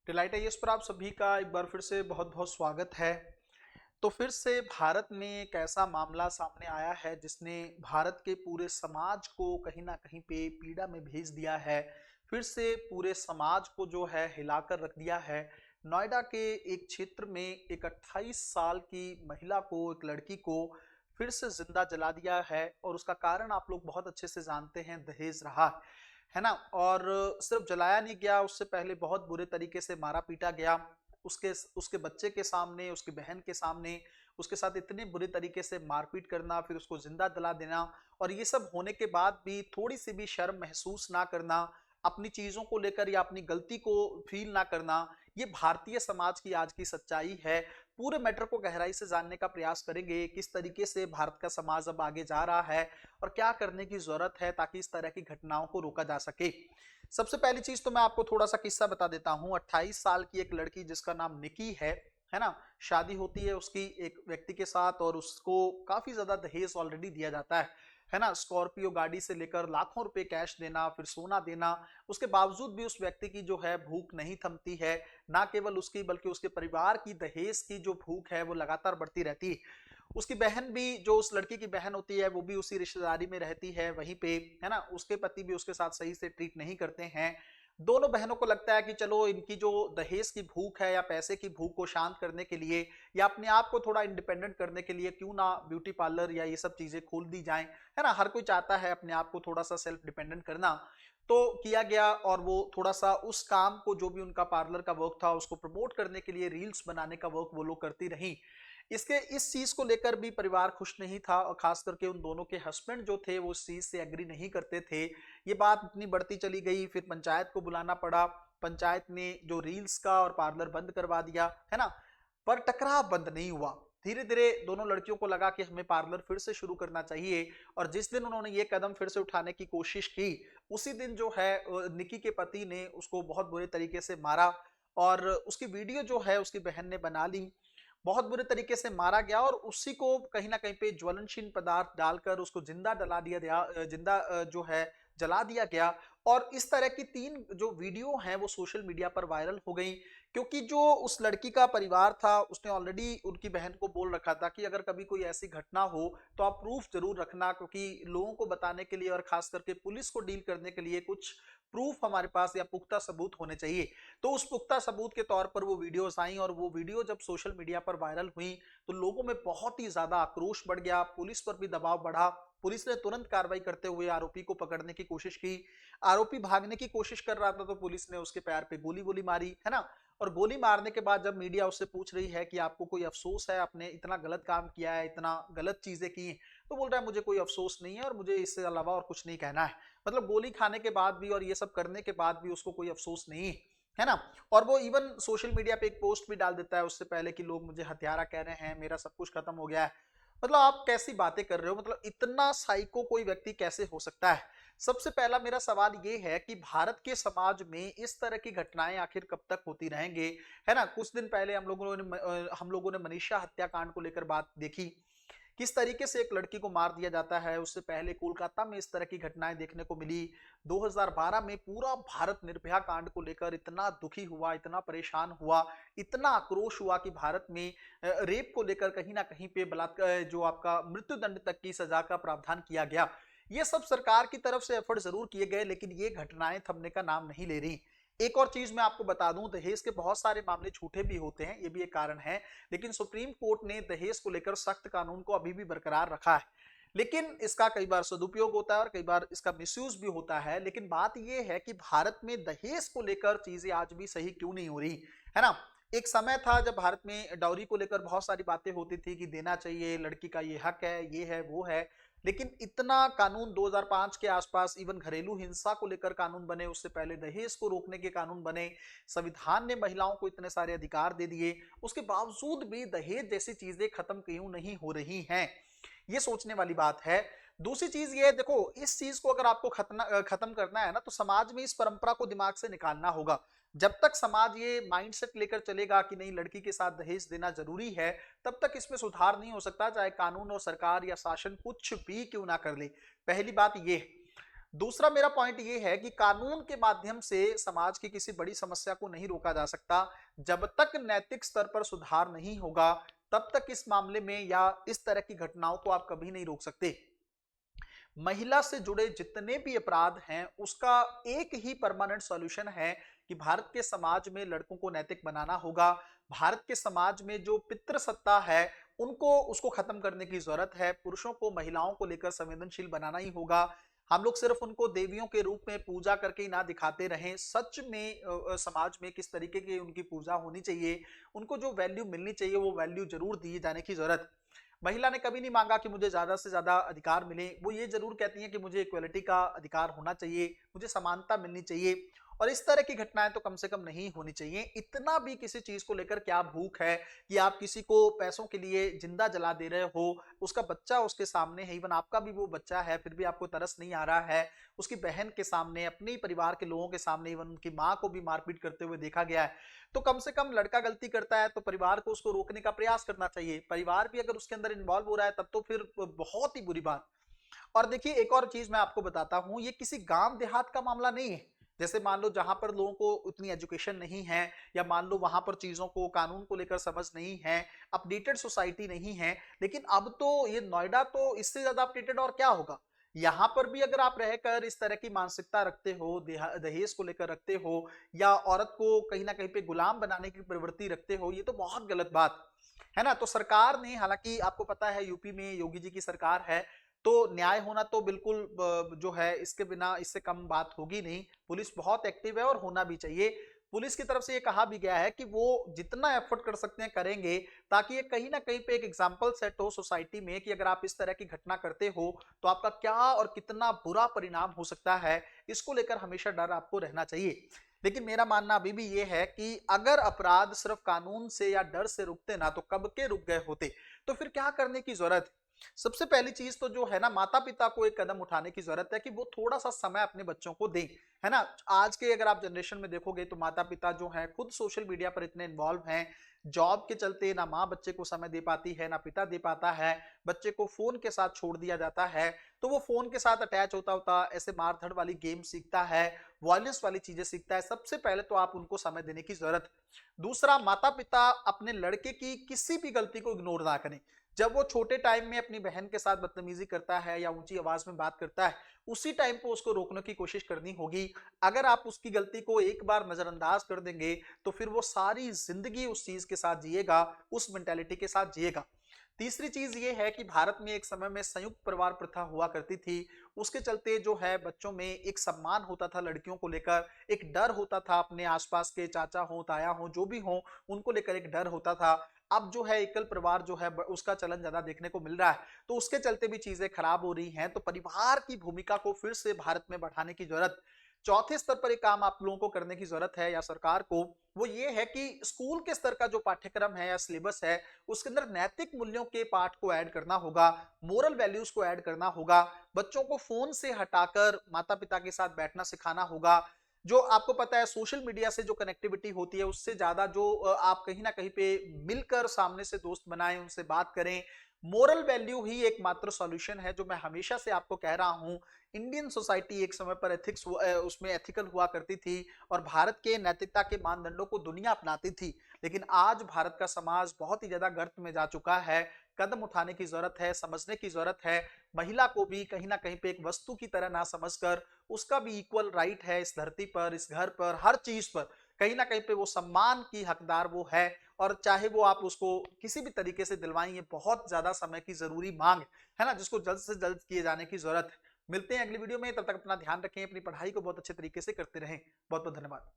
Delight IAS पर आप सभी का एक बार फिर से बहुत बहुत स्वागत है। तो फिर से भारत में एक ऐसा मामला सामने आया है जिसने भारत के पूरे समाज को कहीं ना कहीं पे पीड़ा में भेज दिया है। फिर से पूरे समाज को जो है हिलाकर रख दिया है। नोएडा के एक क्षेत्र में एक 28 साल की महिला को, एक लड़की को फिर से जिंदा जला दिया है और उसका कारण आप लोग बहुत अच्छे से जानते हैं, दहेज रहा है ना। और सिर्फ जलाया नहीं गया, उससे पहले बहुत बुरे तरीके से मारा पीटा गया। उसके उसके बच्चे के सामने, उसकी बहन के सामने उसके साथ इतने बुरे तरीके से मारपीट करना, फिर उसको जिंदा जला देना। और ये सब होने के बाद भी थोड़ी सी भी शर्म महसूस ना करना, अपनी चीजों को लेकर या अपनी गलती को फील ना करना, ये भारतीय समाज की आज की सच्चाई है। पूरे मैटर को गहराई से जानने का प्रयास करेंगे, किस तरीके से भारत का समाज अब आगे जा रहा है और क्या करने की जरूरत है ताकि इस तरह की घटनाओं को रोका जा सके। सबसे पहली चीज तो मैं आपको थोड़ा सा किस्सा बता देता हूं। 28 साल की एक लड़की जिसका नाम निकी है ना। शादी होती है उसकी एक व्यक्ति के साथ और उसको काफी ज्यादा दहेज ऑलरेडी दिया जाता है ना। स्कॉर्पियो गाड़ी से लेकर लाखों रुपए कैश देना, फिर सोना देना। उसके बावजूद भी उस व्यक्ति की जो है भूख नहीं थमती है। ना केवल उसकी बल्कि उसके परिवार की दहेज की जो भूख है वो लगातार बढ़ती रहती है। उसकी बहन भी, जो उस लड़की की बहन होती है, वो भी उसी रिश्तेदारी में रहती है वहीं पे, है ना। उसके पति भी उसके साथ सही से ट्रीट नहीं करते हैं। दोनों बहनों को लगता है कि चलो इनकी जो दहेज की भूख है या पैसे की भूख को शांत करने के लिए या अपने आप को थोड़ा इंडिपेंडेंट करने के लिए क्यों ना ब्यूटी पार्लर या ये सब चीजें खोल दी जाएं, है ना। हर कोई चाहता है अपने आप को थोड़ा सा सेल्फ डिपेंडेंट करना। तो किया गया और वो थोड़ा सा उस काम को, जो भी उनका पार्लर का वर्क था, उसको प्रमोट करने के लिए रील्स बनाने का वर्क वो लोग करती रही। इसके इस चीज को लेकर भी परिवार खुश नहीं था और खास करके उन दोनों के हस्बैंड जो थे वो इस चीज से एग्री नहीं करते थे। ये बात इतनी बढ़ती चली गई, फिर पंचायत को बुलाना पड़ा। पंचायत ने जो रील्स का और पार्लर बंद करवा दिया, है ना। पर टकराव बंद नहीं हुआ। धीरे धीरे दोनों लड़कियों को लगा कि हमें पार्लर फिर से शुरू करना चाहिए। और जिस दिन उन्होंने ये कदम फिर से उठाने की कोशिश की, उसी दिन जो है निकी के पति ने उसको बहुत बुरे तरीके से मारा। और उसकी वीडियो जो है उसकी बहन ने बना ली। बहुत बुरे तरीके से मारा गया और उसी को कहीं ना कहीं पे ज्वलनशील पदार्थ डालकर उसको जिंदा जला दिया गया, जिंदा जो है जला दिया गया। और इस तरह की 3 जो वीडियो हैं वो सोशल मीडिया पर वायरल हो गई। क्योंकि जो उस लड़की का परिवार था उसने ऑलरेडी उनकी बहन को बोल रखा था कि अगर कभी कोई ऐसी घटना हो तो आप प्रूफ जरूर रखना, क्योंकि लोगों को बताने के लिए और खास करके पुलिस को डील करने के लिए कुछ प्रूफ हमारे पास या पुख्ता सबूत होने चाहिए। तो उस पुख्ता सबूत के तौर पर वो वीडियोस आई और वो वीडियो जब सोशल मीडिया पर वायरल हुई तो लोगों में बहुत ही ज्यादा आक्रोश बढ़ गया, पुलिस पर भी दबाव बढ़ा। पुलिस ने तुरंत कार्रवाई करते हुए आरोपी को पकड़ने की कोशिश की। आरोपी भागने की कोशिश कर रहा था तो पुलिस ने उसके पैर पे गोली गोली मारी, है ना। और गोली मारने के बाद जब मीडिया उससे पूछ रही है कि आपको कोई अफसोस है, आपने इतना गलत काम किया है, इतना गलत चीजें की, तो बोल रहा है मुझे कोई अफसोस नहीं है और मुझे इससे अलावा और कुछ नहीं कहना है। मतलब गोली खाने के बाद भी और ये सब करने के बाद भी उसको कोई अफसोस नहीं है ना। और वो इवन सोशल मीडिया पे एक पोस्ट भी डाल देता है उससे पहले कि लोग मुझे हत्यारा कह रहे हैं, मेरा सब कुछ खत्म हो गया है। मतलब आप कैसी बातें कर रहे हो, मतलब इतना साइको कोई व्यक्ति कैसे हो सकता है। सबसे पहला मेरा सवाल ये है कि भारत के समाज में इस तरह की घटनाएं आखिर कब तक होती रहेंगे, है ना। कुछ दिन पहले हम लोगों ने मनीषा हत्याकांड को लेकर बात देखी, किस तरीके से एक लड़की को मार दिया जाता है। उससे पहले कोलकाता में इस तरह की घटनाएं देखने को मिली। 2012 में पूरा भारत निर्भया कांड को लेकर इतना दुखी हुआ, इतना परेशान हुआ, इतना आक्रोश हुआ कि भारत में रेप को लेकर कहीं ना कहीं पे बलात्कार, जो आपका मृत्युदंड तक की सजा का प्रावधान किया गया। ये सब सरकार की तरफ से एफर्ट जरूर किए गए, लेकिन ये घटनाएं थमने का नाम नहीं ले रही। एक और चीज मैं आपको बता दूं, दहेज के बहुत सारे मामले झूठे भी होते हैं, ये भी एक कारण है। लेकिन सुप्रीम कोर्ट ने दहेज को लेकर सख्त कानून को अभी भी बरकरार रखा है। लेकिन इसका कई बार सदुपयोग होता है और कई बार इसका मिसयूज भी होता है। लेकिन बात यह है कि भारत में दहेज को लेकर चीजें आज भी सही क्यों नहीं हो रही, है ना। एक समय था जब भारत में डाउरी को लेकर बहुत सारी बातें होती थी कि देना चाहिए, लड़की का ये हक है, ये है, वो है। लेकिन इतना कानून 2005 के आसपास, इवन घरेलू हिंसा को लेकर कानून बने, उससे पहले दहेज को रोकने के कानून बने, संविधान ने महिलाओं को इतने सारे अधिकार दे दिए, उसके बावजूद भी दहेज जैसी चीजें खत्म क्यों नहीं हो रही हैं, ये सोचने वाली बात है। दूसरी चीज ये देखो, इस चीज को अगर आपको खत्म करना है ना, तो समाज में इस परंपरा को दिमाग से निकालना होगा। जब तक समाज ये माइंडसेट लेकर चलेगा कि नहीं लड़की के साथ दहेज देना जरूरी है, तब तक इसमें सुधार नहीं हो सकता, चाहे कानून और सरकार या शासन कुछ भी क्यों ना कर ले। पहली बात ये है। दूसरा मेरा पॉइंट ये है कि कानून के माध्यम से समाज की किसी बड़ी समस्या को नहीं रोका जा सकता। जब तक नैतिक स्तर पर सुधार नहीं होगा, तब तक इस मामले में या इस तरह की घटनाओं को आप कभी नहीं रोक सकते। महिला से जुड़े जितने भी अपराध हैं, उसका एक ही परमानेंट सॉल्यूशन है कि भारत के समाज में लड़कों को नैतिक बनाना होगा। भारत के समाज में जो पितृसत्ता है, उनको उसको खत्म करने की जरूरत है। पुरुषों को महिलाओं को लेकर संवेदनशील बनाना ही होगा। हम लोग सिर्फ उनको देवियों के रूप में पूजा करके ही ना दिखाते रहें, सच में समाज में किस तरीके की उनकी पूजा होनी चाहिए, उनको जो वैल्यू मिलनी चाहिए वो वैल्यू जरूर दी जाने की जरूरत। महिला ने कभी नहीं मांगा कि मुझे ज्यादा से ज्यादा अधिकार मिले, वो ये जरूर कहती हैं कि मुझे इक्वलिटी का अधिकार होना चाहिए, मुझे समानता मिलनी चाहिए। और इस तरह की घटनाएं तो कम से कम नहीं होनी चाहिए। इतना भी किसी चीज को लेकर क्या भूख है कि आप किसी को पैसों के लिए जिंदा जला दे रहे हो, उसका बच्चा उसके सामने है, इवन आपका भी वो बच्चा है, फिर भी आपको तरस नहीं आ रहा है। उसकी बहन के सामने, अपने ही परिवार के लोगों के सामने, इवन उनकी माँ को भी मारपीट करते हुए देखा गया है। तो कम से कम लड़का गलती करता है तो परिवार को उसको रोकने का प्रयास करना चाहिए। परिवार भी अगर उसके अंदर इन्वॉल्व हो रहा है तब तो फिर बहुत ही बुरी बात। और देखिए, एक और चीज मैं आपको बताता हूं, ये किसी गांव देहात का मामला नहीं है। जैसे मान लो जहां पर लोगों को उतनी एजुकेशन नहीं है, या मान लो वहां पर चीजों को, कानून को लेकर समझ नहीं है, अपडेटेड सोसाइटी नहीं है। लेकिन अब तो ये नोएडा तो इससे ज्यादा अपडेटेड और क्या होगा। यहाँ पर भी अगर आप रहकर इस तरह की मानसिकता रखते हो, दहेज को लेकर रखते हो, या औरत को कहीं ना कहीं पे गुलाम बनाने की प्रवृत्ति रखते हो, ये तो बहुत गलत बात है ना। तो सरकार ने, हालांकि आपको पता है यूपी में योगी जी की सरकार है, तो न्याय होना तो बिल्कुल जो है इसके बिना, इससे कम बात होगी नहीं। पुलिस बहुत एक्टिव है और होना भी चाहिए। पुलिस की तरफ से ये कहा भी गया है कि वो जितना एफर्ट कर सकते हैं करेंगे, ताकि ये कहीं ना कहीं पे एक एग्जाम्पल सेट हो सोसाइटी में कि अगर आप इस तरह की घटना करते हो तो आपका क्या और कितना बुरा परिणाम हो सकता है। इसको लेकर हमेशा डर आपको रहना चाहिए। लेकिन मेरा मानना अभी भी ये है कि अगर अपराध सिर्फ कानून से या डर से रुकते ना, तो कब के रुक गए होते। तो फिर क्या करने की जरूरत है? सबसे पहली चीज तो जो है ना, माता पिता को एक कदम उठाने की जरूरत है कि वो थोड़ा सा समय अपने बच्चों को दें, है ना। आज के अगर आप जनरेशन में देखोगे तो माता पिता जो हैं खुद सोशल मीडिया पर इतने इन्वॉल्व हैं, जॉब के चलते ना माँ बच्चे को समय दे पाती है, ना पिता दे पाता है। बच्चे को फोन के साथ छोड़ दिया जाता है, तो वो फोन के साथ अटैच होता होता ऐसे मारधड़ वाली गेम सीखता है, वायलेंस वाली चीजें सीखता है। सबसे पहले तो आप उनको समय देने की जरूरत है। दूसरा, माता पिता अपने लड़के की किसी भी गलती को इग्नोर ना करें। जब वो छोटे टाइम में अपनी बहन के साथ बदतमीजी करता है या ऊंची आवाज में बात करता है, उसी टाइम पे उसको रोकने की कोशिश करनी होगी। अगर आप उसकी गलती को एक बार नजरअंदाज कर देंगे, तो फिर वो सारी जिंदगी उस चीज के साथ जिएगा, उस मेंटेलिटी के साथ जिएगा। तीसरी चीज ये है कि भारत में एक समय में संयुक्त परिवार प्रथा हुआ करती थी। उसके चलते जो है बच्चों में एक सम्मान होता था, लड़कियों को लेकर एक डर होता था, अपने आसपास के चाचा हो, ताया हो, जो भी हो, उनको लेकर एक डर होता था। अब जो है एकल परिवार जो है उसका चलन ज्यादा देखने को मिल रहा है, तो उसके चलते भी चीजें खराब हो रही हैं। तो परिवार की भूमिका को फिर से भारत में बढ़ाने की जरूरत। चौथे स्तर पर एक काम आप लोगों को करने की जरूरत है, या सरकार को, वो ये है कि स्कूल के स्तर का जो पाठ्यक्रम है या सिलेबस है, उसके अंदर नैतिक मूल्यों के पाठ को ऐड करना होगा, मोरल वैल्यूज को ऐड करना होगा। बच्चों को फोन से हटाकर माता पिता के साथ बैठना सिखाना होगा। जो आपको पता है सोशल मीडिया से जो कनेक्टिविटी होती है, उससे ज्यादा जो आप कहीं ना कहीं पे मिलकर सामने से दोस्त बनाएं, उनसे बात करें। मोरल वैल्यू ही एकमात्र सॉल्यूशन है, जो मैं हमेशा से आपको कह रहा हूं। इंडियन सोसाइटी एक समय पर एथिक्स उसमें एथिकल हुआ करती थी, और भारत के नैतिकता के मानदंडों को दुनिया अपनाती थी। लेकिन आज भारत का समाज बहुत ही ज्यादा गर्त में जा चुका है। कदम उठाने की जरूरत है, समझने की जरूरत है। महिला को भी कहीं ना कहीं पे एक वस्तु की तरह ना समझकर, उसका भी इक्वल राइट है इस धरती पर, इस घर पर, हर चीज पर। कहीं ना कहीं पे वो सम्मान की हकदार वो है, और चाहे वो आप उसको किसी भी तरीके से दिलवाएं, ये बहुत ज्यादा समय की जरूरी मांग है ना, जिसको जल्द से जल्द किए जाने की जरूरत है। मिलते हैं अगली वीडियो में, तब तक अपना ध्यान रखें, अपनी पढ़ाई को बहुत अच्छे तरीके से करते रहें। बहुत बहुत धन्यवाद।